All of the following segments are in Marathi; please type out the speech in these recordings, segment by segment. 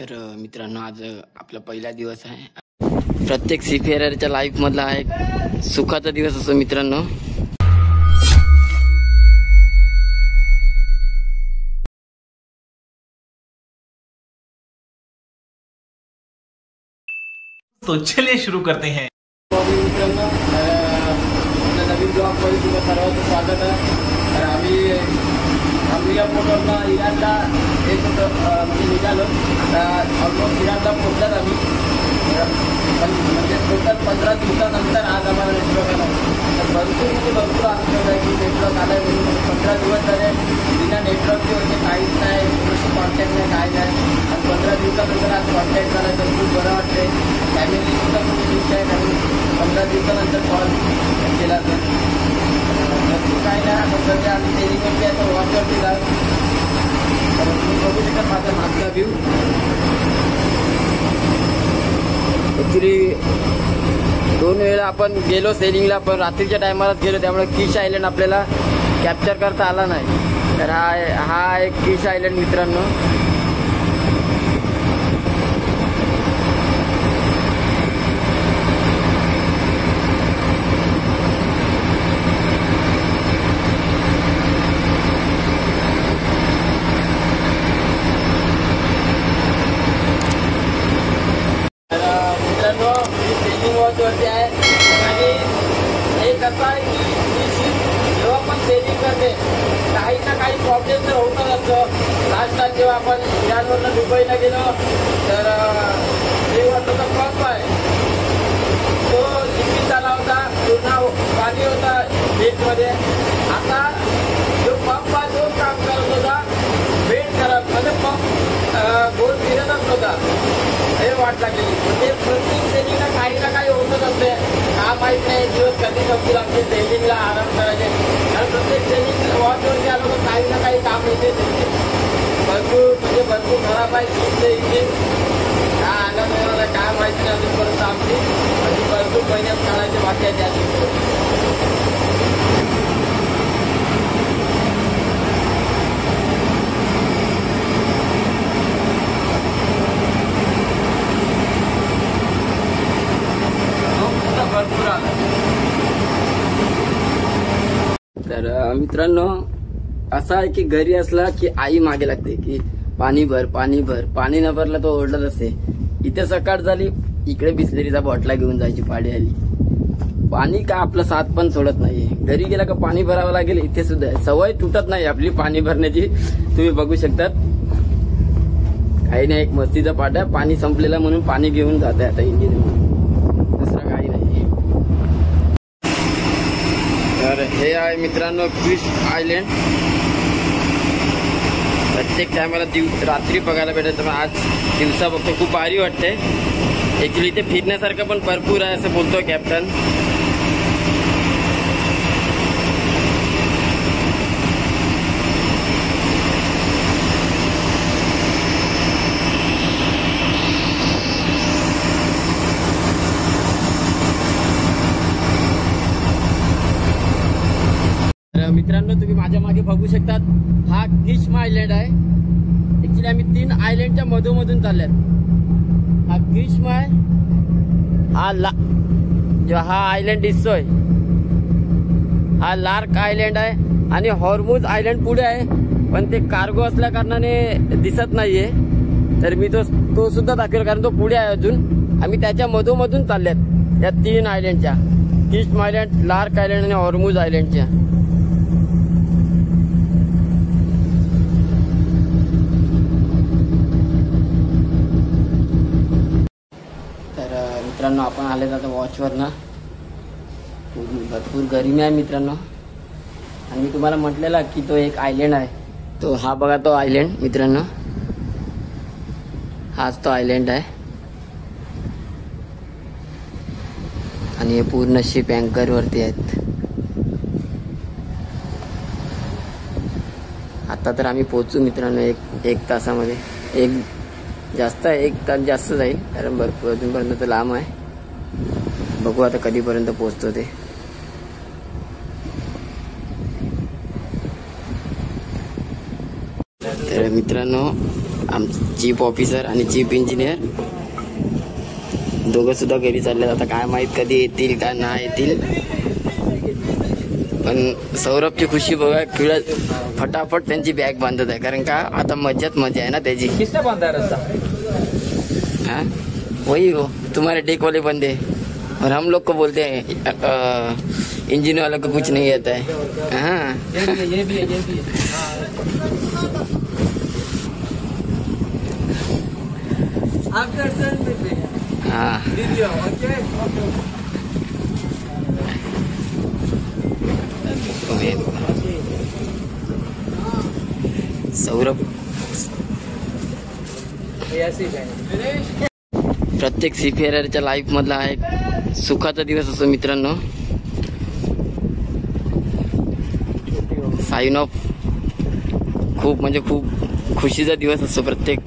तर मित्रांनो आज आपला पहिला दिवस आहे. प्रत्येक सीफेअरच्या लाईफ मधला हा एक सुखाचा दिवस असतो मित्रांनो. तो चलिए शुरू करते हैं. मित्रांनो आपल्या नवीन ब्लॉग मध्ये तुमचं सर्वांचं स्वागत आहे. तर आम्ही या मोटरला इराणला एक म्हणजे निघालो. ऑलमोस्ट इराणला पोहोचलात आम्ही. म्हणजे टोटल 15 दिवसानंतर आज आम्हाला नेटवर्क आला. तर भरपूर आनंद आहे की नेटवर्क आलं आहे म्हणून. 15 दिवस झाले बिना नेटवर्कचे म्हणजे काहीच नाही, कोणाशी कॉन्टॅक्ट नाही, काय नाही. आणि 15 दिवसानंतर आज कॉन्टॅक्ट झाला तर खूप बरं वाटते. फॅमिलीसुद्धा खूप खुश आहे कारण 15 दिवसानंतर कॉल केला तर काय नाही. आता सध्या आम्ही सेलिंगवरती आता वॉचवरती जाऊ. तर तुम्ही बघू शकता माझा मागचा व्ह्यू. ॲक्च्युली 2 वेळा आपण गेलो सेलिंगला, पण रात्रीच्या टायमालाच गेलो त्यामुळे किश आयलंड आपल्याला कॅप्चर करता आला नाही. तर हा एक किश आयलंड मित्रांनो. वरती आहे आणि एक असा आहे की जेव्हा आपण सेलिंग करते काही ना काही प्रॉब्लेम तर होतात. असं लास्ट टाइम जेव्हा आपण इराणवरनं दुबईला गेलो तर श्रीवर्धनचा पंप आहे तो लिकेज झाला होता. पूर्ण पाणी होता बेटमध्ये. आता जो पंप आहे तोच काम करत होता. बेट खराब म्हणजे पंप गोल फिरतच होता. हे वाट लागलेली म्हणजे प्रत्येक सेलिंगला काही ना काही होतच असते. का माहीत नाही दिवस कधी संपतील आमचे सेलिंगला आराम करायचे. आणि प्रत्येक सेलिंग वॉचवरती आलो तर काही ना काही काम येते. भरपूर खराब आहे सीटचे इंजिन. काय आनंद मिळाला काय माहिती नाही अजूनपर्यंत. आमची अजून भरपूर महिन्यात काढायचे बाकी आहे त्या सीटवर. तर मित्रांनो असं आहे की घरी असला की आई मागे लागते की पाणी भर पाणी भर. पाणी न भरला तो ओरडत असते. इथे सकाळ झाली इकडे बिस्लेरीचा बॉटला घेऊन जायची पाडी आली. पाणी का आपलं साथ पण सोडत नाहीये. घरी गेला का पाणी भरावं लागेल. इथे सुद्धा सवय तुटत नाही आपली पाणी भरण्याची. तुम्ही बघू शकतात काही नाही एक मस्तीचा पाट आहे. पाणी संपलेला म्हणून पाणी घेऊन जात आहे आता इंजिन. दुसरं काही नाही. तर हे आहे मित्रांनो किश आयलंड. प्रत्येक टायमाला रात्री बघायला भेटत पण आज दिवसा बघतो खूप भारी वाटते. ॲक्च्युली इथे फिरण्यासारखं पण भरपूर आहे असं बोलतो कॅप्टन. मित्रांनो तुम्ही माझ्या मागे बघू शकतात हा किश आयलंड आहे. ऍक्च्युली आम्ही 3 आयलंडच्या मधोमधून चालल्यात. हा किश हा आयलंड दिसतोय हा लार्क आयलंड आहे आणि हॉर्मुज आयलंड पुढे आहे पण ते कार्गो असल्या कारणाने दिसत नाहीये. तर मी तो सुद्धा दाखवेल कारण तो पुढे आहे अजून. आम्ही त्याच्या मधोमधून चालल्यात या 3 आयलंडच्या. किश आयलंड, लार्क आयलंड आणि हॉर्मुज आयलंडच्या. मित्रांनो आपण आले आता वॉचवर ना. भरपूर गरमी आहे मित्रांनो. आणि मी तुम्हाला म्हटलेला की तो एक आयलंड आहे. तो हा बघा तो आयलंड मित्रांनो. हाच तो आयलंड आहे. आणि हे पूर्ण शिप अँकर वरती आहेत. आता तर आम्ही पोहोचू मित्रांनो एक तासामध्ये. जास्त 1 तास जास्त जाईल कारण भरपूर अजूनपर्यंत तर लांब आहे. बघू आता कधीपर्यंत पोहोचतो ते. तर मित्रांनो चीफ ऑफिसर आणि चीफ इंजिनियर दोघं सुद्धा घरी चालले. आता काय माहित कधी येतील का नाही येतील. पण सौरभची खुशी बघा, खेळत फटाफट त्यांची बॅग बांधत आहे. कारण का आता मज्जाच मजा आहे ना त्याची. किसने बांधा है रास्ता? हाँ वही हो, तुम्हारे डेक वाले बंदे और हम लोग को बोलते हैं इंजन वालों को कुछ नहीं आता है. हाँ ये भी है. हाँ सौरभ प्रत्येक सीफेअरच्या लाईफ मधला हा एक सुखाचा दिवस असतो मित्रांनो. साइन ऑफ खूप म्हणजे खूप खुशीचा दिवस असतो प्रत्येक.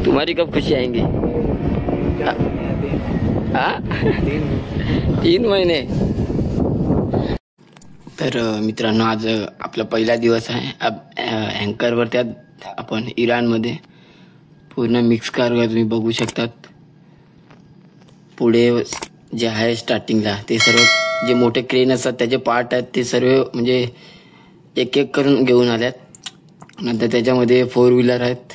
तुम्हारी कब खुशी आएंगी? हाँ 3 महिने. तर मित्रांनो आज आपला पहिला दिवस आहे अँकरवर. त्यात आपण इराणमध्ये पूर्ण मिक्स कार तुम्ही बघू शकतात. पुढे जे आहे स्टार्टिंगला ते सर्व जे मोठे क्रेन असतात त्याचे पार्ट आहेत ते सर्व म्हणजे एक एक करून घेऊन आल्यात. नंतर त्याच्यामध्ये 4 व्हीलर आहेत,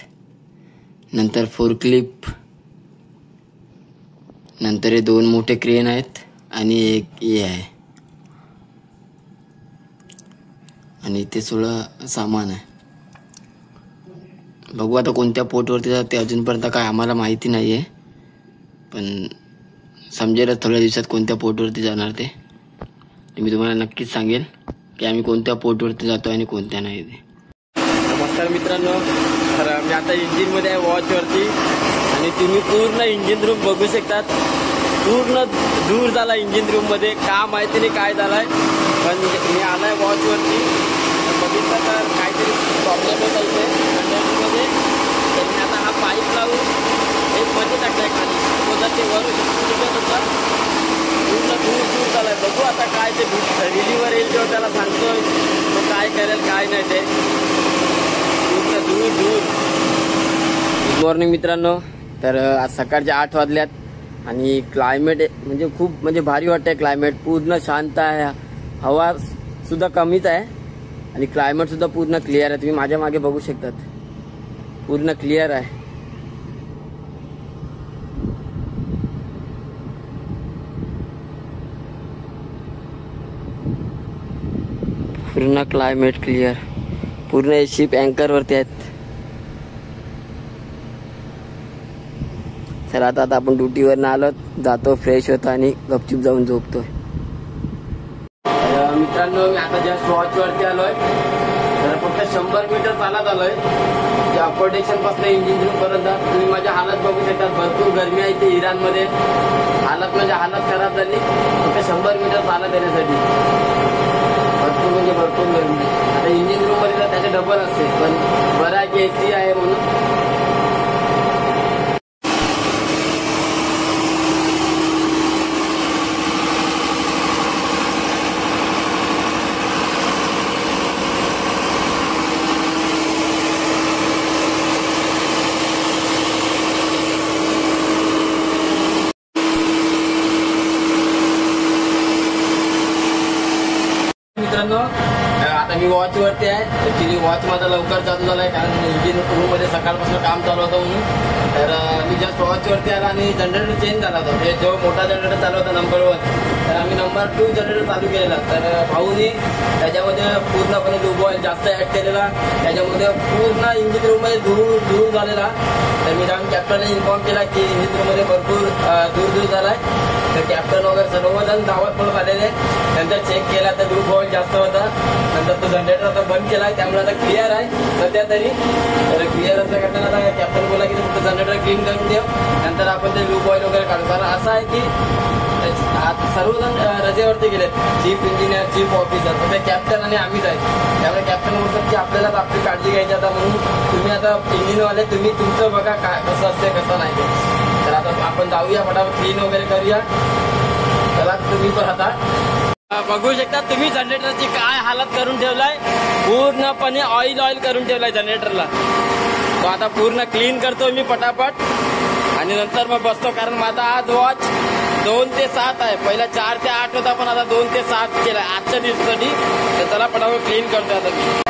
नंतर 4 क्लिप, नंतर हे 2 मोठे क्रेन आहेत आणि एक हे आहे आणि ते 16 सामान आहे. बघू आता कोणत्या पोर्टवरती जातात ते अजूनपर्यंत काय आम्हाला माहिती नाही आहे. पण समजेलच थोड्या दिवसात कोणत्या पोर्टवरती जाणार ते मी तुम्हाला नक्कीच सांगेल की आम्ही कोणत्या पोर्टवरती जातो आणि कोणत्या नाही ते. नमस्कार मित्रांनो, तर मी आता इंजिनमध्ये आहे वॉचवरती आणि तुम्ही पूर्ण इंजिन रूम बघू शकतात. पूर्ण दूर झाला इंजिन रूममध्ये, का माहिती नाही काय झालाय. पण मी आलाय वॉचवरती बघितलं तर काहीतरी प्रॉब्लेम होत आहे कंडक्टरमध्ये. तर मी आता हा पाईप लावून एक मध्ये टाकलाय खाली. ते वरून होता पूर्ण दूर झालाय. बघू आता काय ते रिलीवर येईल तेव्हा त्याला सांगतोय तो काय करेल काय नाही ते. पूर्ण दूर. गुड मॉर्निंग मित्रांनो. तर आज सकाळचे 8 वाजल्यात आणि क्लायमेट म्हणजे खूप म्हणजे भारी वाटतंय. क्लायमेट पूर्ण शांत आहे, हवा सुद्धा कमीच आहे आणि क्लायमेट सुद्धा पूर्ण क्लिअर आहे. तुम्ही माझ्या मागे बघू शकतात, पूर्ण क्लिअर आहे. पूर्ण क्लायमेट क्लिअर. पूर्ण हे शिप अँकरवरती आहेत. तर आता आपण ड्युटीवर ना आलो, जातो फ्रेश होतो आणि गपचूप जाऊन झोपतोय. मित्रांनो मी आता जस्ट वॉचवरती आलोय. तर फक्त 100 मीटर चालत आलोय अकोमोडेशन पासून इंजिन रूम पर्यंत. तुम्ही माझ्या हालत बघू शकता, भरपूर गरमी आहे इथे इराणमध्ये. हालत म्हणजे हालत खराब झाली. फक्त 100 मीटर चालत येण्यासाठी भरपूर म्हणजे भरपूर गरमी. आता इंजिन रूम मध्ये तर त्याचे डबल असते, पण बरं आहे की एसी आहे म्हणून. मित्रांनो आता मी वॉचवरती आहे. ऍक्च्युली वॉच माझा लवकर चालू झालाय कारण इंजिन रूम मध्ये सकाळपासून काम चालू होतं म्हणून. तर मी जस्ट वॉचवरती आला आणि जनरेटर चेंज झाला होता. ते जो मोठा जनरेटर चालू होता नंबर 1, तर आम्ही नंबर 2 जनरेटर चालू केलेला. तर भाऊनी त्याच्यामध्ये पूर्णपणे लूब ऑइल जास्त ऍड केलेला. त्याच्यामध्ये पूर्ण इंजिन रूम मध्ये धूर झालेला. तर मी जाऊन कॅप्टनला इन्फॉर्म केला की इंजिन रूम मध्ये भरपूर धूर झालाय. तर कॅप्टन वगैरे सर्वजण धावत पडत आलेले. नंतर चेक केला तर लूब ऑइल जास्त होता. नंतर तो जनरेटर आता बंद केलाय, त्यामुळे आता क्लिअर आहे सध्या तरी. तर क्लिअर असल्या करताना आता कॅप्टन बोला की फक्त जनरेटर क्लीन करून देऊ, नंतर आपण ते लूब ऑइल वगैरे काढू. कारण असं आहे की सर्वजण रजेवरती गेलेत, चीफ इंजिनियर, चीफ ऑफिसर. तर ते कॅप्टन आणि आम्हीच आहे. त्यामुळे कॅप्टन बोलतात की आपल्याला आपली काळजी घ्यायची आता, म्हणून तुम्ही आता इंजिनवाले तुम्ही तुमचं बघा काय कसं असते कसं नाही ते. तर आता आपण जाऊया फटाफट क्लीन वगैरे करूया. चला तुम्ही पण आता बघू शकता तुम्ही जनरेटरची काय हालत करून ठेवलाय, पूर्णपणे ऑइल करून ठेवलाय जनरेटरला. तो आता पूर्ण क्लीन करतोय मी पटापट आणि नंतर मग बसतो, कारण माझा आज वॉच 2 ते 7 आहे. पहिला 4 ते 8 होता, पण आता 2 ते 7 केलाय आजच्या दिवसासाठी. तर चला पटापट क्लीन करतोय आता मी.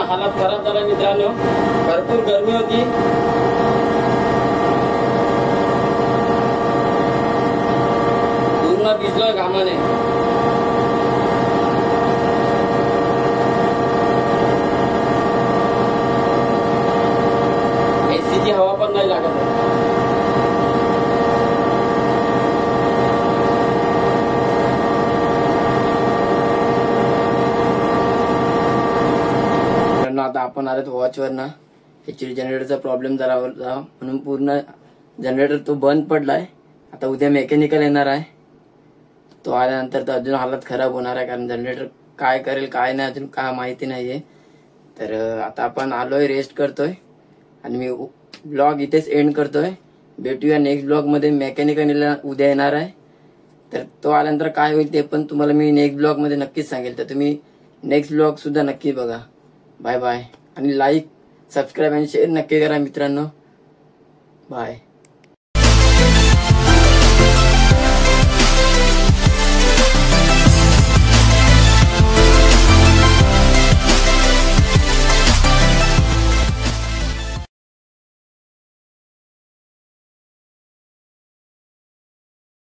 हालत खराब झाला मित्रांनो, भरपूर गरमी होती. पूर्ण भिजलोय घामाने. एसीची हवा पण नाही लागत. आता आपण आलो वॉचवर ना, ऍक्च्युली जनरेटरचा प्रॉब्लेम झाला होता म्हणून पूर्ण जनरेटर तो बंद पडलाय. आता उद्या मेकॅनिकल येणार आहे, तो आल्यानंतर तर अजून हालत खराब होणार आहे, कारण जनरेटर काय करेल काय नाही अजून काय माहिती नाहीये. तर आता आपण आलोय, रेस्ट करतोय आणि मी ब्लॉग इथेच एंड करतोय. भेटूया नेक्स्ट ब्लॉग मध्ये. मेकॅनिकल उद्या येणार आहे, तर तो आल्यानंतर काय होईल ते पण तुम्हाला मी नेक्स्ट ब्लॉग मध्ये नक्कीच सांगेल. तर तुम्ही नेक्स्ट ब्लॉग सुद्धा नक्की बघा. Bye bye. आणि लाईक, सबस्क्राईब आणि शेअर नक्की करा मित्रांनो. बाय.